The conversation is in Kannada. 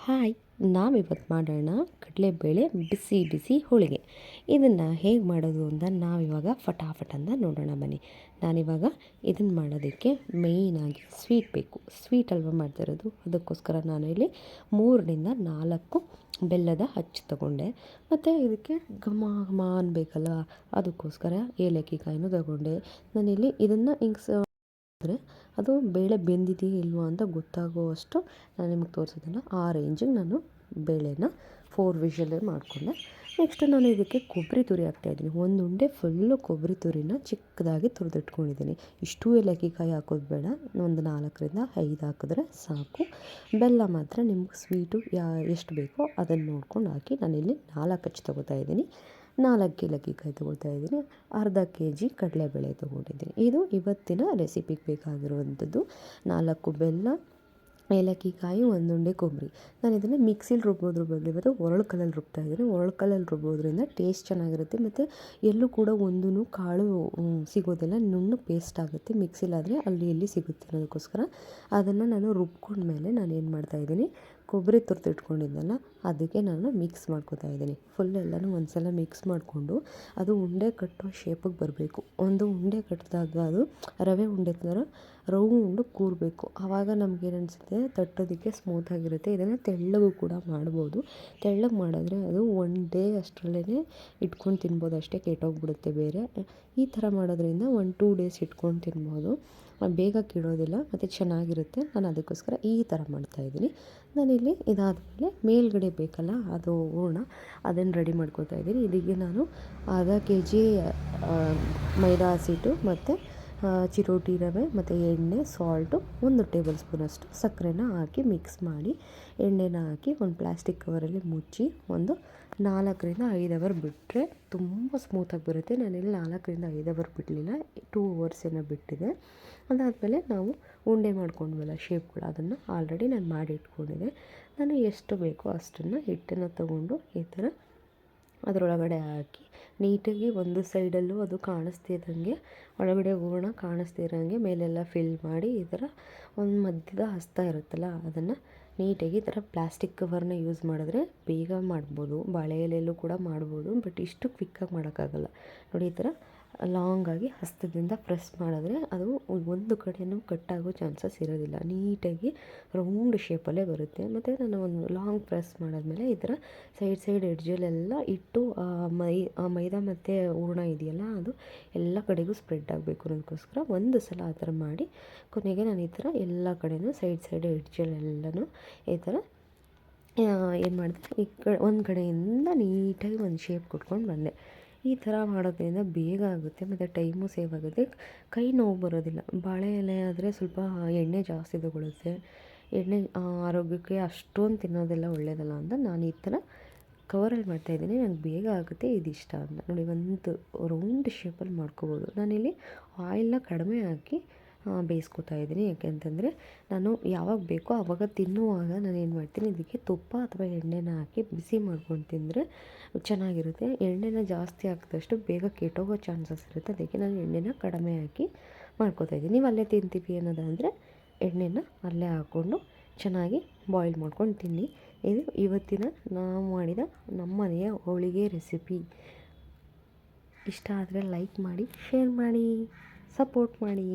ಹಾಯ್, ನಾವಿವತ್ತು ಮಾಡೋಣ ಕಡಲೆಬೇಳೆ ಬಿಸಿ ಬಿಸಿ ಹೋಳಿಗೆ. ಇದನ್ನು ಹೇಗೆ ಮಾಡೋದು ಅಂತ ನಾವಿವಾಗ ಫಟಾಫಟ್ ಅಂತ ನೋಡೋಣ ಬನ್ನಿ. ನಾನಿವಾಗ ಇದನ್ನು ಮಾಡೋದಕ್ಕೆ ಮೇಯ್ನಾಗಿ ಸ್ವೀಟ್ ಬೇಕು. ಸ್ವೀಟ್ ಅಲ್ವಾ ಮಾಡ್ತಿರೋದು, ಅದಕ್ಕೋಸ್ಕರ ನಾನು ಇಲ್ಲಿ 3-4 ಬೆಲ್ಲದ ಅಚ್ಚು ತೊಗೊಂಡೆ. ಮತ್ತು ಇದಕ್ಕೆ ಘಮ ಘಮ ಅನ್ಬೇಕಲ್ಲ, ಅದಕ್ಕೋಸ್ಕರ ಏಲಕ್ಕಿ ಕಾಯಿನೂ ತೊಗೊಂಡೆ. ನಾನಿಲ್ಲಿ ಇದನ್ನು ಹಿಂಗೆ ಅಂದರೆ ಅದು ಬೇಳೆ ಬೆಂದಿದೆಯೋ ಇಲ್ವೋ ಅಂತ ಗೊತ್ತಾಗುವಷ್ಟು ನಾನು ನಿಮಗೆ ತೋರಿಸೋದನ್ನು ಆ ರೇಂಜಿಗೆ ನಾನು ಬೇಳೆನ 4 ವಿಷಲ್ ಮಾಡಿಕೊಂಡೆ. ನೆಕ್ಸ್ಟ್ ನಾನು ಇದಕ್ಕೆ ಕೊಬ್ಬರಿ ತುರಿ ಹಾಕ್ತಾಯಿದ್ದೀನಿ. ಒಂದು ಉಂಡೆ ಫುಲ್ಲು ಕೊಬ್ಬರಿ ತುರಿನ ಚಿಕ್ಕದಾಗಿ ತುರಿದಿಟ್ಕೊಂಡಿದ್ದೀನಿ. ಇಷ್ಟು ಏಲಕ್ಕಿ ಕಾಯಿ ಹಾಕೋದು ಬೇಡ, ಒಂದು 4-5 ಹಾಕಿದ್ರೆ ಸಾಕು. ಬೆಲ್ಲ ಮಾತ್ರ ನಿಮ್ಗೆ ಸ್ವೀಟು ಎಷ್ಟು ಬೇಕೋ ಅದನ್ನು ನೋಡ್ಕೊಂಡು ಹಾಕಿ. ನಾನಿಲ್ಲಿ 4 ಅಚ್ಚು ತೊಗೋತಾ ಇದ್ದೀನಿ. 4 ಏಲಕ್ಕಿ ಕಾಯಿ ತೊಗೊಳ್ತಾ ಇದ್ದೀನಿ. ಅರ್ಧ kg ಕಡಲೆಬೇಳೆ ತೊಗೊಂಡಿದ್ದೀನಿ. ಇದು ಇವತ್ತಿನ ರೆಸಿಪಿಗೆ ಬೇಕಾಗಿರುವಂಥದ್ದು. 4 ಬೆಲ್ಲ, ಏಲಕ್ಕಿ ಕಾಯಿ, 1 ಉಂಡೆ ಕೊಬ್ಬರಿ. ನಾನು ಇದನ್ನು ಮಿಕ್ಸಿಲಿ ರುಬ್ಬೋದ್ರ ಬದಲು ಇವತ್ತು ಒರಳು ರುಬ್ತಾ ಇದ್ದೀನಿ. ಒರಳು ರುಬ್ಬೋದ್ರಿಂದ ಟೇಸ್ಟ್ ಚೆನ್ನಾಗಿರುತ್ತೆ. ಮತ್ತು ಎಲ್ಲೂ ಕೂಡ ಒಂದೂ ಕಾಳು ಸಿಗೋದಿಲ್ಲ, ನುಣ್ಣು ಪೇಸ್ಟ್ ಆಗುತ್ತೆ. ಮಿಕ್ಸಿಲಾದರೆ ಅಲ್ಲಿ ಎಲ್ಲಿ ಸಿಗುತ್ತೆ ಅನ್ನೋದಕ್ಕೋಸ್ಕರ ಅದನ್ನು ನಾನು ರುಬ್ಕೊಂಡ್ಮೇಲೆ ನಾನು ಏನು ಮಾಡ್ತಾಯಿದ್ದೀನಿ, ಕೊಬ್ಬರಿ ತುರಿದಿಟ್ಕೊಂಡಿದ್ದೆನಲ್ಲ ಅದಕ್ಕೆ ನಾನು ಮಿಕ್ಸ್ ಮಾಡ್ಕೊತಾ ಇದ್ದೀನಿ. ಫುಲ್ ಎಲ್ಲನೂ ಒಂದು ಸಲ ಮಿಕ್ಸ್ ಮಾಡಿಕೊಂಡು ಅದು ಉಂಡೆ ಕಟ್ಟೋ ಶೇಪಿಗೆ ಬರಬೇಕು. ಒಂದು ಉಂಡೆ ಕಟ್ಟಿದಾಗ ಅದು ರವೆ ಉಂಡೆ ಥರ ರೌಂಡು ಕೂರಬೇಕು. ಆವಾಗ ನಮಗೇನು ಅನಿಸುತ್ತೆ, ತಟ್ಟೋದಕ್ಕೆ ಸ್ಮೂತಾಗಿರುತ್ತೆ. ಇದನ್ನು ತೆಳ್ಳಗೂ ಕೂಡ ಮಾಡ್ಬೋದು. ತೆಳ್ಳಗೆ ಮಾಡಿದ್ರೆ ಅದು ಒನ್ ಡೇ ಅಷ್ಟರಲ್ಲೇ ಇಟ್ಕೊಂಡು ತಿನ್ಬೋದು, ಅಷ್ಟೇ ಕೆಟ್ಟೋಗ್ಬಿಡುತ್ತೆ. ಬೇರೆ ಈ ಥರ ಮಾಡೋದ್ರಿಂದ 1-2 ಡೇಸ್ ಇಟ್ಕೊಂಡು ತಿನ್ಬೋದು. ಬೇಗ ಕೆಡೋದಿಲ್ಲ ಮತ್ತು ಚೆನ್ನಾಗಿರುತ್ತೆ. ನಾನು ಅದಕ್ಕೋಸ್ಕರ ಈ ಥರ ಮಾಡ್ತಾಯಿದ್ದೀನಿ. ನಾನಿಲ್ಲಿ ಇದಾದಮೇಲೆ ಮೇಲ್ಗಡೆ ಬೇಕಲ್ಲ ಅದು ಹೂರಣ, ಅದನ್ನು ರೆಡಿ ಮಾಡ್ಕೊತಾ ಇದ್ದೀನಿ. ಇದಕ್ಕೆ ನಾನು ಅರ್ಧ kg ಮೈದಾ ಹಸಿಟ್ಟು ಮತ್ತು ಚಿರೋಟಿ ರವೆ ಮತ್ತು ಎಣ್ಣೆ, ಸಾಲ್ಟು, 1 ಟೇಬಲ್ ಸ್ಪೂನಷ್ಟು ಸಕ್ಕರೆನ ಹಾಕಿ ಮಿಕ್ಸ್ ಮಾಡಿ, ಎಣ್ಣೆನ ಹಾಕಿ ಒಂದು ಪ್ಲಾಸ್ಟಿಕ್ ಕವರಲ್ಲಿ ಮುಚ್ಚಿ ಒಂದು 4-5 ಅವರ್ ಬಿಟ್ಟರೆ ತುಂಬ ಸ್ಮೂತಾಗಿ ಬರುತ್ತೆ. ನಾನಿಲ್ಲಿ 4-5 ಅವರ್ ಬಿಡಲಿಲ್ಲ, 2 ಅವರ್ಸ್ ಏನೋ ಬಿಟ್ಟಿದೆ. ಅದಾದಮೇಲೆ ನಾವು ಉಂಡೆ ಮಾಡ್ಕೊಂಡ್ವಲ್ಲ ಶೇಪ್ಗಳು, ಅದನ್ನು ಆಲ್ರೆಡಿ ನಾನು ಮಾಡಿ ಇಟ್ಕೊಂಡಿದ್ದೆ. ನಾನು ಎಷ್ಟು ಬೇಕೋ ಅಷ್ಟನ್ನು ಹಿಟ್ಟನ್ನು ತೊಗೊಂಡು ಈ ಥರ ಅದರೊಳಗಡೆ ಹಾಕಿ ನೀಟಾಗಿ ಒಂದು ಸೈಡಲ್ಲೂ ಅದು ಕಾಣಿಸ್ತಿದ್ದಂಗೆ, ಒಳಗಡೆ ಹೂರಣ ಕಾಣಿಸ್ತಿರೋಂಗೆ ಮೇಲೆಲ್ಲ ಫಿಲ್ ಮಾಡಿ ಈ ಥರ ಒಂದು ಮಧ್ಯದ ಹಸ್ತ ಇರುತ್ತಲ್ಲ ಅದನ್ನು ನೀಟಾಗಿ ಈ ಥರ ಪ್ಲಾಸ್ಟಿಕ್ ಕವರ್ನ ಯೂಸ್ ಮಾಡಿದ್ರೆ ಬೇಗ ಮಾಡ್ಬೋದು. ಬಾಳೆ ಎಲೆಯಲ್ಲೂ ಕೂಡ ಮಾಡ್ಬೋದು, ಬಟ್ ಇಷ್ಟು ಕ್ವಿಕ್ಕಾಗಿ ಮಾಡೋಕ್ಕಾಗಲ್ಲ. ನೋಡಿ, ಈ ಥರ ಲಾಂಗಾಗಿ ಹಸ್ತದಿಂದ ಪ್ರೆಸ್ ಮಾಡಿದ್ರೆ ಅದು ಒಂದು ಕಡೆಯೂ ಕಟ್ಟಾಗೋ ಚಾನ್ಸಸ್ ಇರೋದಿಲ್ಲ. ನೀಟಾಗಿ ರೌಂಡ್ ಶೇಪಲ್ಲೇ ಬರುತ್ತೆ. ಮತ್ತು ನಾನು ಒಂದು ಲಾಂಗ್ ಪ್ರೆಸ್ ಮಾಡಿದ್ಮೇಲೆ ಈ ಥರ ಸೈಡ್ ಎಡ್ಜಲ್ಲೆಲ್ಲ ಇಟ್ಟು ಆ ಮೈದಾ ಮತ್ತು ಹೂರಣ ಇದೆಯಲ್ಲ ಅದು ಎಲ್ಲ ಕಡೆಗೂ ಸ್ಪ್ರೆಡ್ ಆಗಬೇಕು ಅನ್ನೋದಕ್ಕೋಸ್ಕರ ಒಂದು ಸಲ ಆ ಥರ ಮಾಡಿ ಕೊನೆಗೆ ನಾನು ಈ ಥರ ಎಲ್ಲ ಕಡೆಯೂ ಸೈಡ್ ಎಡ್ಜಲ್ಲೆಲ್ಲನೂ ಈ ಥರ ಏನು ಮಾಡಿದೆ, ಒಂದು ಕಡೆಯಿಂದ ನೀಟಾಗಿ ಒಂದು ಶೇಪ್ ಕೊಟ್ಕೊಂಡು ಬಂದೆ. ಈ ಥರ ಮಾಡೋದ್ರಿಂದ ಬೇಗ ಆಗುತ್ತೆ ಮತ್ತು ಟೈಮು ಸೇವ್ ಆಗುತ್ತೆ, ಕೈ ನೋವು ಬರೋದಿಲ್ಲ. ಬಾಳೆ ಎಲೆ ಆದರೆ ಸ್ವಲ್ಪ ಎಣ್ಣೆ ಜಾಸ್ತಿ ತಗೊಳುತ್ತೆ. ಎಣ್ಣೆ ಆರೋಗ್ಯಕ್ಕೆ ಅಷ್ಟೊಂದು ತಿನ್ನೋದೆಲ್ಲ ಒಳ್ಳೆಯದಲ್ಲ ಅಂತ ನಾನು ಈ ಥರ ಕವರಲ್ಲಿ ಮಾಡ್ತಾಯಿದ್ದೀನಿ. ನಂಗೆ ಬೇಗ ಆಗುತ್ತೆ, ಇದಿಷ್ಟ ಅಂತ. ನೋಡಿ, ಒಂದು ರೌಂಡ್ ಶೇಪಲ್ಲಿ ಮಾಡ್ಕೋಬೋದು. ನಾನಿಲ್ಲಿ ಆಯಿಲ್ನ ಕಡಿಮೆ ಹಾಕಿ ಬೇಯಿಸ್ಕೊತಾ ಇದ್ದೀನಿ. ಯಾಕೆಂತಂದರೆ ನಾನು ಯಾವಾಗ ಬೇಕೋ ಆವಾಗ ತಿನ್ನುವಾಗ ನಾನು ಏನು ಮಾಡ್ತೀನಿ, ಇದಕ್ಕೆ ತುಪ್ಪ ಅಥವಾ ಎಣ್ಣೆನ ಹಾಕಿ ಬಿಸಿ ಮಾಡ್ಕೊಂಡು ತಿಂದರೆ ಚೆನ್ನಾಗಿರುತ್ತೆ. ಎಣ್ಣೆನ ಜಾಸ್ತಿ ಹಾಕಿದಷ್ಟು ಬೇಗ ಕೆಟ್ಟೋಗೋ ಚಾನ್ಸಸ್ ಇರುತ್ತೆ. ಅದಕ್ಕೆ ನಾನು ಎಣ್ಣೆನ ಕಡಿಮೆ ಹಾಕಿ ಮಾಡ್ಕೊತಾ ಇದ್ದೀನಿ. ನೀವು ಅಲ್ಲೇ ತಿಂತೀವಿ ಅನ್ನೋದಾದರೆ ಎಣ್ಣೆನ ಅಲ್ಲೇ ಹಾಕ್ಕೊಂಡು ಚೆನ್ನಾಗಿ ಬಾಯ್ಲ್ ಮಾಡ್ಕೊಂಡು ತಿನ್ನಿ. ಇದು ಇವತ್ತಿನ ನಾವು ಮಾಡಿದ ನಮ್ಮನೆಯ ಹೋಳಿಗೆ ರೆಸಿಪಿ. ಇಷ್ಟ ಆದರೆ ಲೈಕ್ ಮಾಡಿ, ಶೇರ್ ಮಾಡಿ, ಸಪೋರ್ಟ್ ಮಾಡಿ.